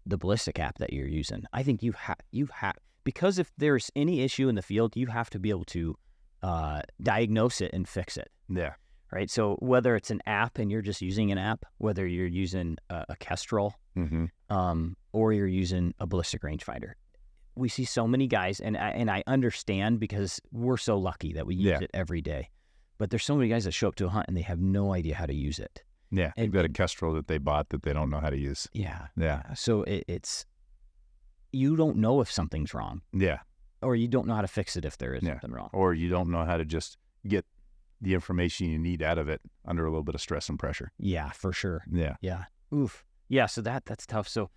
the Ballistic app that you're using? I think you have, because if there's any issue in the field, you have to be able to diagnose it and fix it. Yeah. Right. So whether it's an app and you're just using an app, whether you're using a Kestrel, or you're using a Ballistic Rangefinder, we see so many guys, and I understand because we're so lucky that we use it every day. But there's so many guys that show up to a hunt and they have no idea how to use it. Yeah, they've got a Kestrel that they bought that they don't know how to use. Yeah. Yeah. So it's, you don't know if something's wrong. Yeah. Or you don't know how to fix it if there is something wrong. Or you don't know how to just get the information you need out of it under a little bit of stress and pressure. Yeah, for sure. Yeah. Yeah. Oof. Yeah, so that's tough. So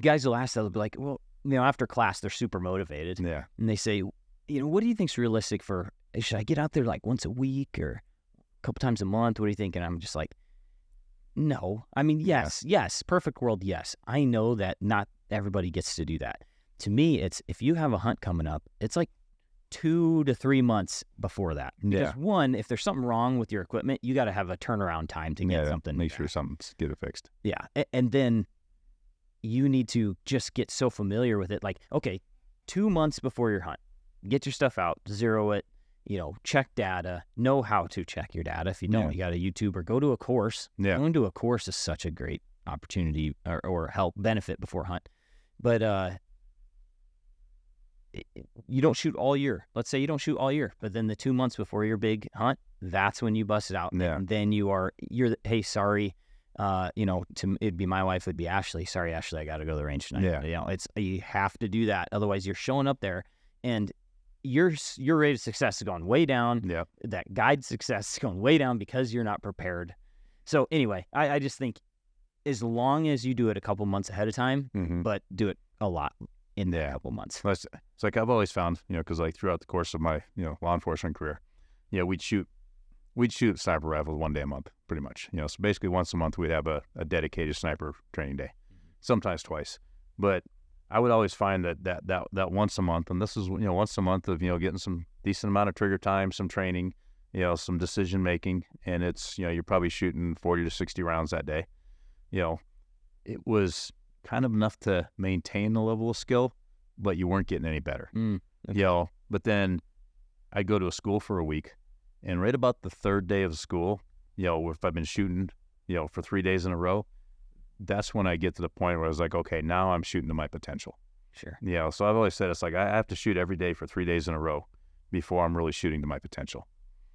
guys will ask that, they'll be like, well, after class, they're super motivated. Yeah. And they say, what do you think's realistic for, should I get out there like once a week or a couple times a month? What do you think? And I'm just like, no. I mean, yes, perfect world, yes. I know that not everybody gets to do that. To me, it's if you have a hunt coming up, it's like 2 to 3 months before that. Because one, if there's something wrong with your equipment, you got to have a turnaround time to get something. Make sure something's get it fixed. Yeah. And then you need to just get so familiar with it. Like, okay, 2 months before your hunt, get your stuff out, zero it, check data, know how to check your data. If you don't, you got a YouTube or go to a course. Yeah. Going to a course is such a great opportunity or help benefit before hunt. But you don't shoot all year. Let's say you don't shoot all year, but then the 2 months before your big hunt, that's when you bust it out. Yeah. And then you're hey, sorry, it'd be my wife, it'd be Ashley. Sorry, Ashley, I got to go to the range tonight. Yeah. You have to do that. Otherwise you're showing up there and your rate of success is going way down. Yeah. That guide success is going way down because you're not prepared. So anyway, I just think as long as you do it a couple months ahead of time, but do it a lot in a couple months. It's like I've always found, because like throughout the course of my, law enforcement career, we'd shoot sniper rifles 1 day a month, pretty much. So basically once a month we'd have a dedicated sniper training day, sometimes twice. But I would always find that once a month, and this is, once a month of, getting some decent amount of trigger time, some training, some decision making, and it's, you're probably shooting 40 to 60 rounds that day. It was kind of enough to maintain the level of skill, but you weren't getting any better. Okay. But then I go to a school for a week, and right about the third day of school, if I've been shooting, for 3 days in a row, that's when I get to the point where I was like, okay, now I'm shooting to my potential. Sure. So I've always said, it's like I have to shoot every day for 3 days in a row before I'm really shooting to my potential.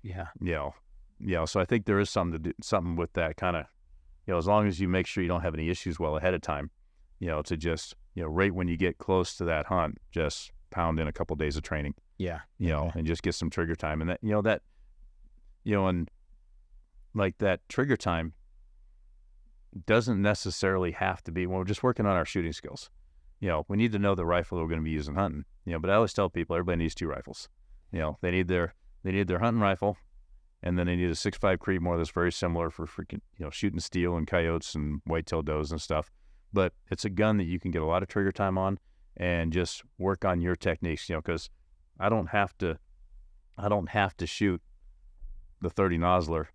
So I think there is something with that kind of, as long as you make sure you don't have any issues well ahead of time, to just, right when you get close to that hunt, just pound in a couple days of training. And just get some trigger time. And that, and like that trigger time doesn't necessarily have to be, when we're just working on our shooting skills. We need to know the rifle we're going to be using hunting. But I always tell people everybody needs 2 rifles. They need their hunting rifle, and then they need a 6.5 Creedmoor that's very similar for freaking, shooting steel and coyotes and whitetail does and stuff. But it's a gun that you can get a lot of trigger time on and just work on your techniques, because I don't have to shoot the 30 Nosler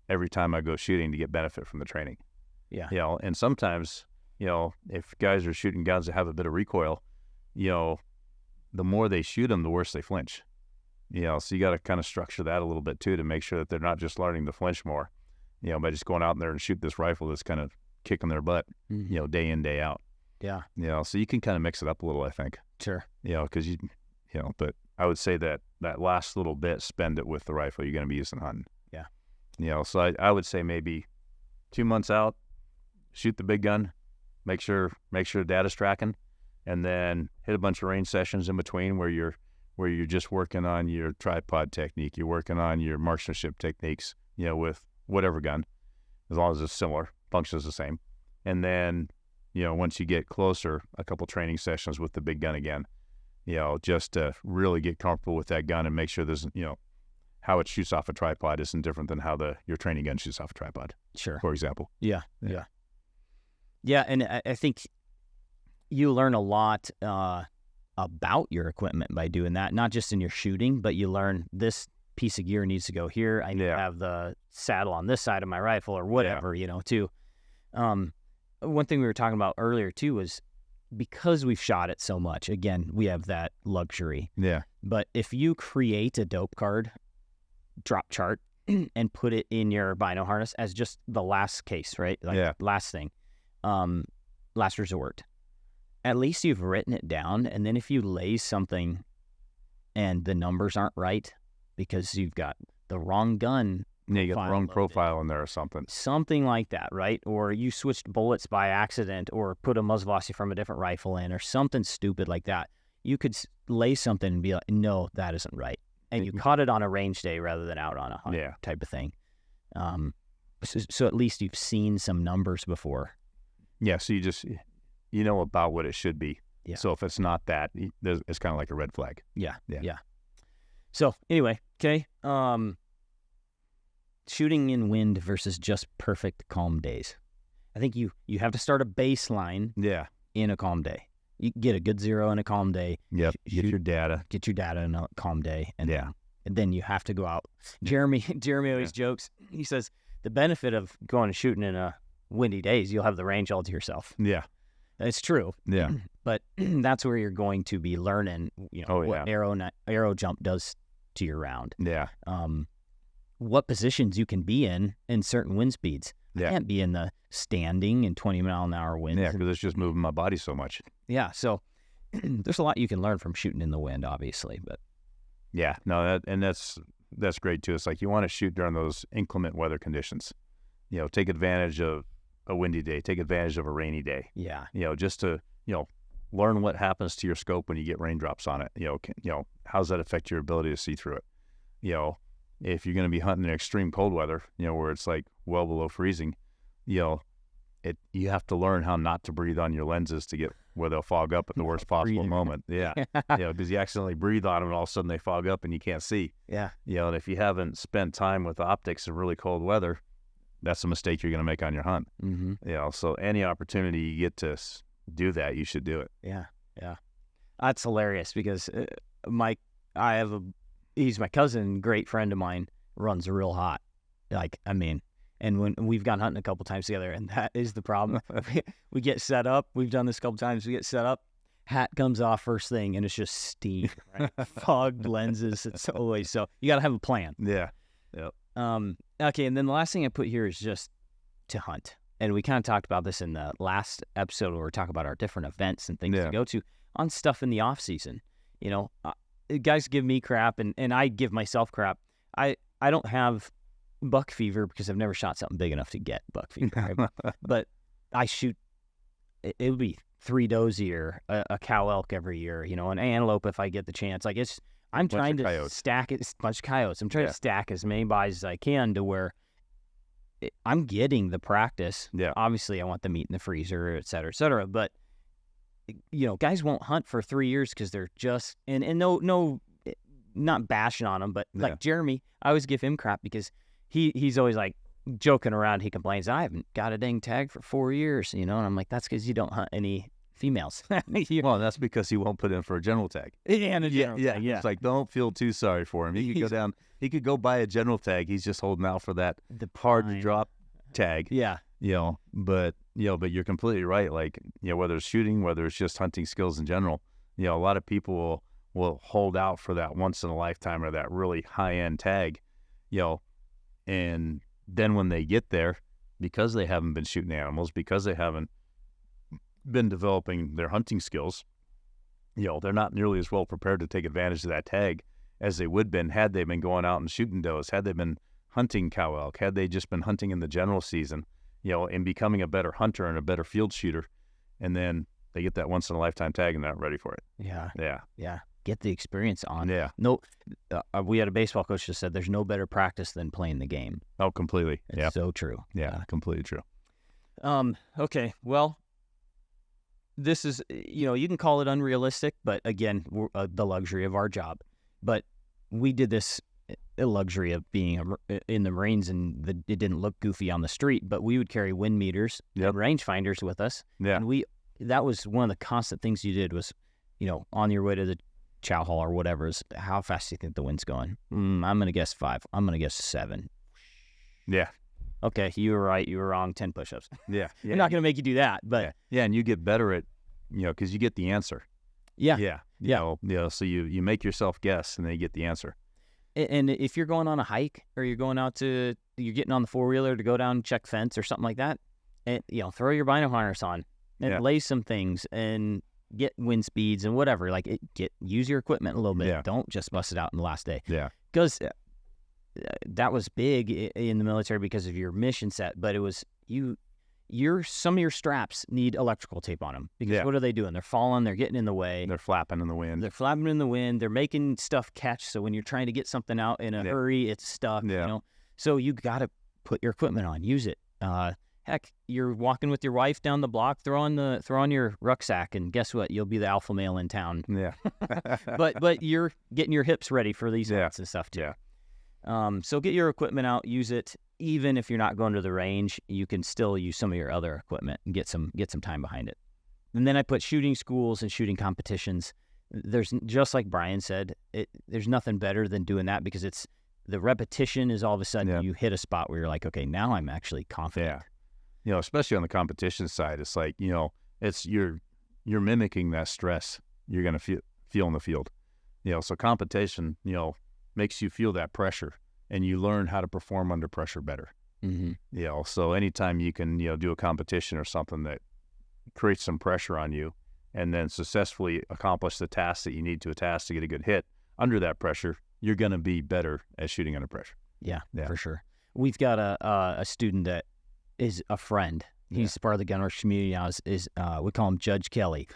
every time I go shooting to get benefit from the training. And sometimes, if guys are shooting guns that have a bit of recoil, the more they shoot them, the worse they flinch. So you got to kind of structure that a little bit too, to make sure that they're not just learning to flinch more, by just going out in there and shoot this rifle that's kind of kicking their butt, day in, day out. So you can kind of mix it up a little, I think. Sure. Because but I would say that last little bit, spend it with the rifle you're going to be using hunting. So I would say maybe 2 months out, shoot the big gun, make sure the data's tracking, and then hit a bunch of range sessions in between where you're just working on your tripod technique, you're working on your marksmanship techniques, with whatever gun, as long as it's similar, functions the same. And then, once you get closer, a couple training sessions with the big gun again, just to really get comfortable with that gun and make sure there's, how it shoots off a tripod isn't different than how your training gun shoots off a tripod. Sure. For example. Yeah. And I think you learn a lot about your equipment by doing that, not just in your shooting, but you learn this piece of gear needs to go here. I need to have the saddle on this side of my rifle or whatever, too. One thing we were talking about earlier, too, was because we've shot it so much, again, we have that luxury. But if you create a dope card, drop chart, and put it in your bino harness as just the last case, right? Last thing, last resort. At least you've written it down, and then if you lay something and the numbers aren't right because you've got the wrong gun, you got the wrong profile in there or something like that, right? Or you switched bullets by accident, or put a muzzle velocity from a different rifle in, or something stupid like that. You could lay something and be like, no, that isn't right. And you caught it on a range day rather than out on a hunt type of thing. So at least you've seen some numbers before. So you just, about what it should be. So if it's not that, it's kind of like a red flag. Yeah. So anyway, okay. Shooting in wind versus just perfect calm days. I think you have to start a baseline in a calm day. You get a good 0 in a calm day. Get your data. Get your data in a calm day. And then you have to go out. Jeremy always jokes. He says the benefit of going and shooting in a windy days, you'll have the range all to yourself. It's true. But that's where you're going to be learning, what arrow jump does to your round. What positions you can be in certain wind speeds. I can't be in the standing in 20-mile-an-hour winds. Because it's just moving my body so much. So there's a lot you can learn from shooting in the wind, obviously. But that's great too. It's like you want to shoot during those inclement weather conditions. Take advantage of a windy day. Take advantage of a rainy day. Just to learn what happens to your scope when you get raindrops on it. How does that affect your ability to see through it? If you're going to be hunting in extreme cold weather, where it's like well below freezing, you have to learn how not to breathe on your lenses to get where they'll fog up at the worst possible moment. Yeah. Because you accidentally breathe on them and all of a sudden they fog up and you can't see. Yeah. And if you haven't spent time with optics in really cold weather, that's a mistake you're going to make on your hunt. Mm-hmm. So any opportunity you get to do that, you should do it. Yeah. That's hilarious because he's my cousin, great friend of mine, runs real hot. And when we've gone hunting a couple times together, and that is the problem. We get set up. We've done this a couple times. We get set up. Hat comes off first thing, and it's just steam, right? Fogged lenses. It's always so. You got to have a plan. Yeah. Yep. Okay, and then the last thing I put here is just to hunt. And we kind of talked about this in the last episode where we talk about our different events and things to go to on stuff in the off season. Guys give me crap, and I give myself crap. I don't have buck fever because I've never shot something big enough to get buck fever. Right? But I shoot. It would be 3 does a year, a cow elk every year. An antelope if I get the chance. I'm trying to stack it. A bunch of coyotes. I'm trying to stack as many buys as I can to where I'm getting the practice. Yeah. Obviously, I want the meat in the freezer, et cetera, et cetera. But guys won't hunt for 3 years because they're just and no, not bashing on them, but like Jeremy, I always give him crap because he's always like joking around. He complains, I haven't got a dang tag for 4 years, and I'm like, that's because you don't hunt any females. Well, that's because he won't put in for a general tag. And a general tag, yeah. It's like, don't feel too sorry for him. He could go down. He could go buy a general tag. He's just holding out for that hard to drop tag. Yeah. But you're completely right. Like, whether it's shooting, whether it's just hunting skills in general, a lot of people will hold out for that once in a lifetime or that really high end tag, and then when they get there, because they haven't been shooting animals, because they haven't been developing their hunting skills, they're not nearly as well prepared to take advantage of that tag as they would been had they been going out and shooting does, had they been hunting cow elk, had they just been hunting in the general season, and becoming a better hunter and a better field shooter. And then they get that once in a lifetime tag and they're not ready for it. Yeah. Get the experience on. Yeah. No, we had a baseball coach that said there's no better practice than playing the game. Oh, completely. It's so true. Yeah, completely true. Okay. Well, this is, you can call it unrealistic, but again, the luxury of our job. But we did this a luxury of being in the Marines, and it didn't look goofy on the street, but we would carry wind meters and rangefinders with us. Yeah. And that was one of the constant things you did was, on your way to the chow hall or whatever, is how fast do you think the wind's going? I'm going to guess 5. I'm going to guess 7. Yeah. Okay, you were right. You were wrong. 10 push-ups. Yeah. I'm not going to make you do that, but and you get better at, because you get the answer. Yeah. So you make yourself guess, and then you get the answer. And if you're going on a hike or you're going out you're getting on the 4-wheeler to go down and check fence or something like that, and throw your bino harness on and lay some things and get wind speeds and whatever. Use your equipment a little bit. Yeah. Don't just bust it out in the last day. Yeah. Because that was big in the military because of your mission set, but it was some of your straps need electrical tape on them because what are they doing? They're falling, they're getting in the way. They're flapping in the wind. They're making stuff catch. So when you're trying to get something out in a hurry, it's stuck, So you got to put your equipment on, use it. Heck, you're walking with your wife down the block, throw on your rucksack, and guess what? You'll be the alpha male in town. Yeah. but you're getting your hips ready for these hunts and stuff too. Yeah. So get your equipment out, use it. Even if you're not going to the range, you can still use some of your other equipment and get some time behind it. And then I put shooting schools and shooting competitions. There's, just like Brian said, there's nothing better than doing that because it's the repetition is all of a sudden you hit a spot where you're like, okay, now I'm actually confident. Yeah. Especially on the competition side, it's like, it's you're mimicking that stress you're going to feel in the field. So competition, makes you feel that pressure. And you learn how to perform under pressure better. Mm-hmm. So anytime you can, do a competition or something that creates some pressure on you and then successfully accomplish the task that you need to to get a good hit under that pressure, you're going to be better at shooting under pressure. Yeah, for sure. We've got a student that is a friend. He's part of the Gunworks community now. We call him Judge Kelly.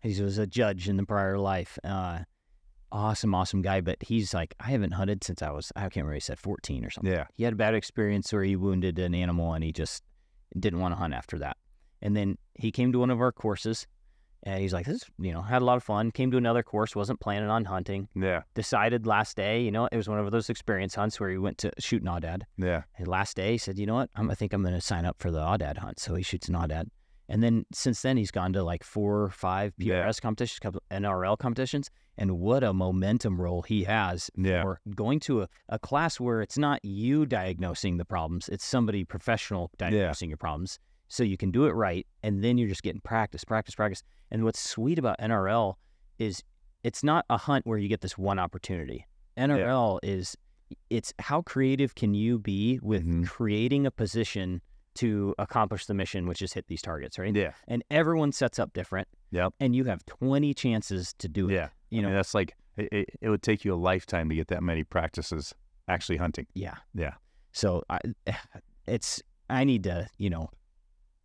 He was a judge in the prior life. Awesome guy, but he's like, I haven't hunted since I can't remember, he said 14 or something. Yeah. He had a bad experience where he wounded an animal and he just didn't want to hunt after that. And then he came to one of our courses, and he's like, this, had a lot of fun. Came to another course, wasn't planning on hunting. Yeah. Decided last day, it was one of those experience hunts where he went to shoot an aoudad. Yeah. And last day, he said, you know what, I think I'm going to sign up for the aoudad hunt. So he shoots an aoudad. And then since then, he's gone to like 4 or 5 PRS competitions, a couple NRL competitions. And what a momentum role he has for going to a class where it's not you diagnosing the problems, it's somebody professional diagnosing your problems. So you can do it right, and then you're just getting practice. And what's sweet about NRL is it's not a hunt where you get this one opportunity. NRL is, it's how creative can you be with creating a position to accomplish the mission, which is hit these targets, right? Yeah. And everyone sets up different. Yep. And you have 20 chances to do it. Yeah. That's like, it would take you a lifetime to get that many practices actually hunting. Yeah. Yeah. So I need to,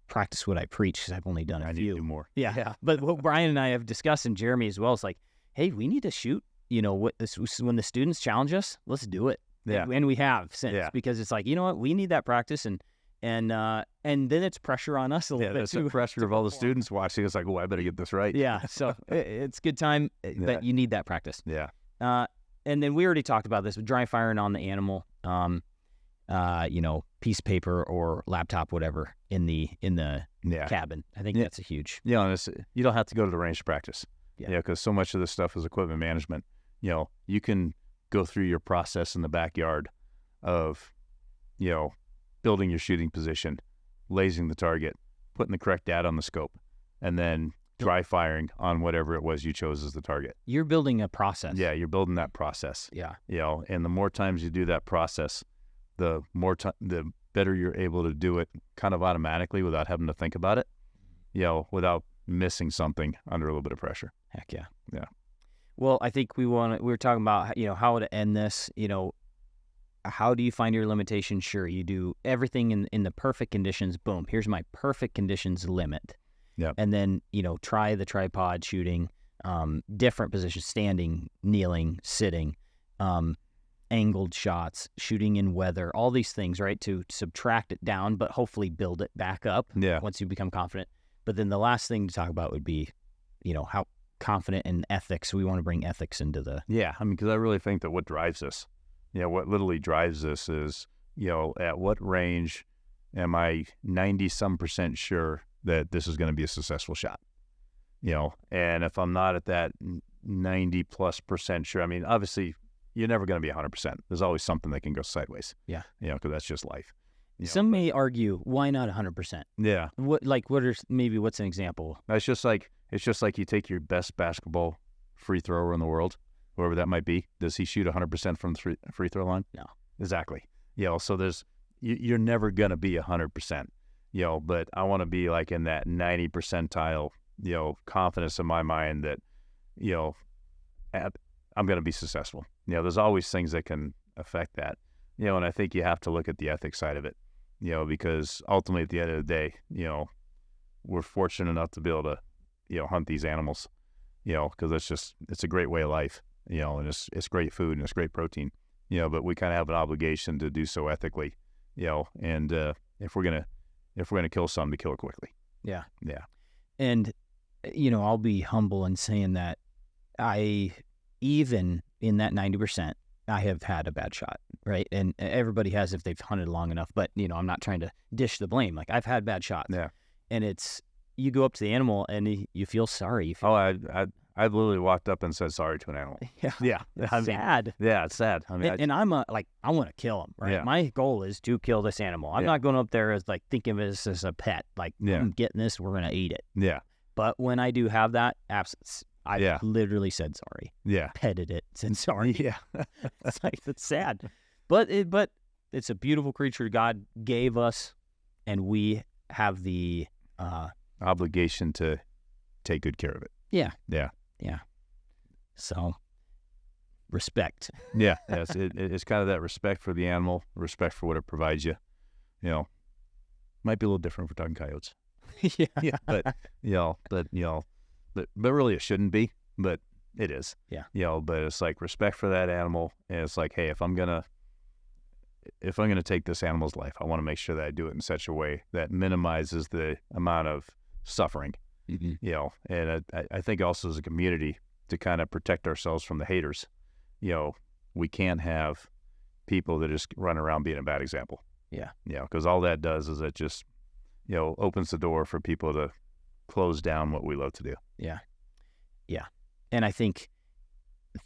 practice what I preach, because I've only done a few. I need to do more. Yeah. But what Brian and I have discussed, and Jeremy as well, is like, hey, we need to shoot, when the students challenge us, let's do it. Yeah. And we have since, because it's like, you know what, we need that practice, and then it's pressure on us a little bit that's too. The pressure of all the students watching. It's like, oh, I better get this right. Yeah. So it's good time, but you need that practice. Yeah. And then we already talked about this with dry firing on the animal, piece of paper or laptop, whatever, in the cabin. I think that's a huge. Yeah, you don't have to go to the range to practice. Yeah, because so much of this stuff is equipment management. You can go through your process in the backyard of, building your shooting position, lasing the target, putting the correct data on the scope, and then dry firing on whatever it was you chose as the target. You're building a process. Yeah, you're building that process. Yeah. And the more times you do that process, the better you're able to do it kind of automatically without having to think about it, without missing something under a little bit of pressure. Heck yeah. Yeah. Well, I think we were talking about, how to end this, how do you find your limitation? Sure, you do everything in the perfect conditions. Boom, here's my perfect conditions limit. Yeah. And then, try the tripod shooting, different positions, standing, kneeling, sitting, angled shots, shooting in weather, all these things, right, to subtract it down, but hopefully build it back up once you become confident. But then the last thing to talk about would be, how confident in ethics. We want to bring ethics into the... Yeah, because I really think that what drives us, what literally drives this is, at what range am I 90-some% sure that this is going to be a successful shot? And if I'm not at that 90+% sure, obviously you're never going to be 100%. There's always something that can go sideways. Yeah. Because that's just life. Some may argue, why not 100%? Yeah. What's an example? It's just like you take your best basketball free thrower in the world, whoever that might be. Does he shoot 100% from the free throw line? No. Exactly. So you're never going to be 100%. But I want to be like in that 90 percentile, confidence in my mind that, I'm going to be successful. There's always things that can affect that, and I think you have to look at the ethics side of it, because ultimately at the end of the day, we're fortunate enough to be able to, hunt these animals, because it's a great way of life, and it's great food and it's great protein, but we kind of have an obligation to do so ethically, and if we're gonna kill something, to kill it quickly. Yeah. Yeah. And, I'll be humble in saying that even in that 90%, I have had a bad shot, right? And everybody has if they've hunted long enough, but, I'm not trying to dish the blame. Like, I've had bad shots. Yeah. And you go up to the animal and you feel sorry. I've literally walked up and said sorry to an animal. Yeah. Yeah. It's sad. Yeah, it's sad. And I'm I want to kill him, right? Yeah. My goal is to kill this animal. I'm not going up there as thinking of it as a pet. I'm getting this, we're going to eat it. Yeah. But when I do have that absence, I literally said sorry. Yeah. Petted it, said sorry. Yeah. It's sad. But it's a beautiful creature God gave us, and we have the obligation to take good care of it. Yeah. Yeah. Yeah. So, respect. Yeah. Yes. It's kind of that respect for the animal, respect for what it provides you. Might be a little different if we're talking coyotes. Yeah. But really it shouldn't be, but it is. Yeah. But it's like respect for that animal, and it's like, hey, if I'm gonna if I'm going to take this animal's life, I want to make sure that I do it in such a way that minimizes the amount of suffering, you know. And I think also as a community, to kind of protect ourselves from the haters, you know, we can't have people that just run around being a bad example. Yeah. You know, because all that does is it just, you know, opens the door for people to close down what we love to do. Yeah. Yeah. And I think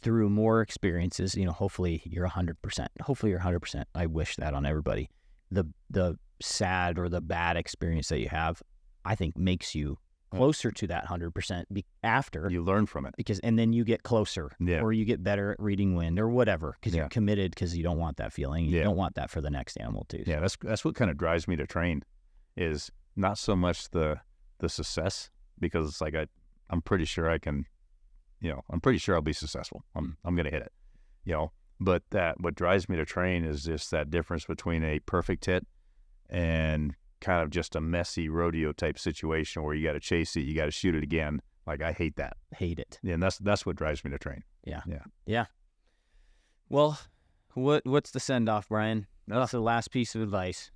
through more experiences, you know, hopefully you're 100%. Hopefully you're 100%. I wish that on everybody. The sad or the bad experience that you have, I think makes you closer to that 100% after. You learn from it. And then you get closer, or you get better at reading wind or whatever, because you're committed, because you don't want that feeling. You don't want that for the next animal too. Yeah, that's what kind of drives me to train, is not so much the success, because it's like I'm pretty sure I can, you know, I'm pretty sure I'll be successful. I'm going to hit it, you know. But what drives me to train is just that difference between a perfect hit and kind of just a messy rodeo type situation where you got to chase it, you got to shoot it again. Like, I hate that. Hate it. Yeah, and that's what drives me to train. Yeah. Well, what's the send off, Brian? That's the last piece of advice.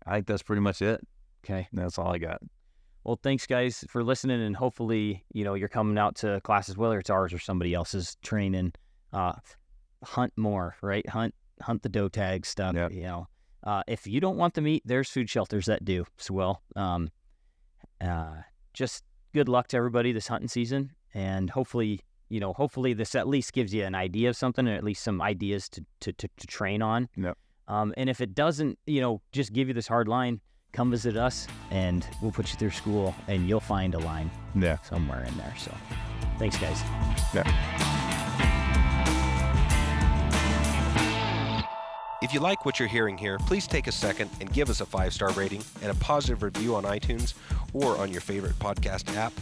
I think that's pretty much it. Okay. That's all I got. Well, thanks guys for listening, and hopefully, you know, you're coming out to classes, whether it's ours or somebody else's training. Hunt more, right? Hunt the doe tag stuff. Yep. You know, if you don't want the meat, there's food shelters that do. So, well, just good luck to everybody this hunting season, and hopefully this at least gives you an idea of something, or at least some ideas to train on. Yep. And if it doesn't, you know, just give you this hard line, come visit us, and we'll put you through school, and you'll find a line somewhere in there. So, thanks, guys. Yeah. If you like what you're hearing here, please take a second and give us a 5-star rating and a positive review on iTunes or on your favorite podcast app.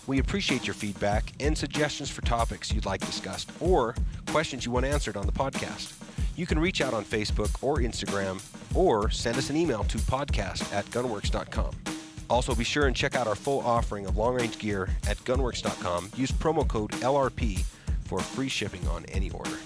We appreciate your feedback and suggestions for topics you'd like discussed, or questions you want answered on the podcast. You can reach out on Facebook or Instagram, or send us an email to podcast@gunworks.com. Also, be sure and check out our full offering of long-range gear at gunworks.com. Use promo code LRP for free shipping on any order.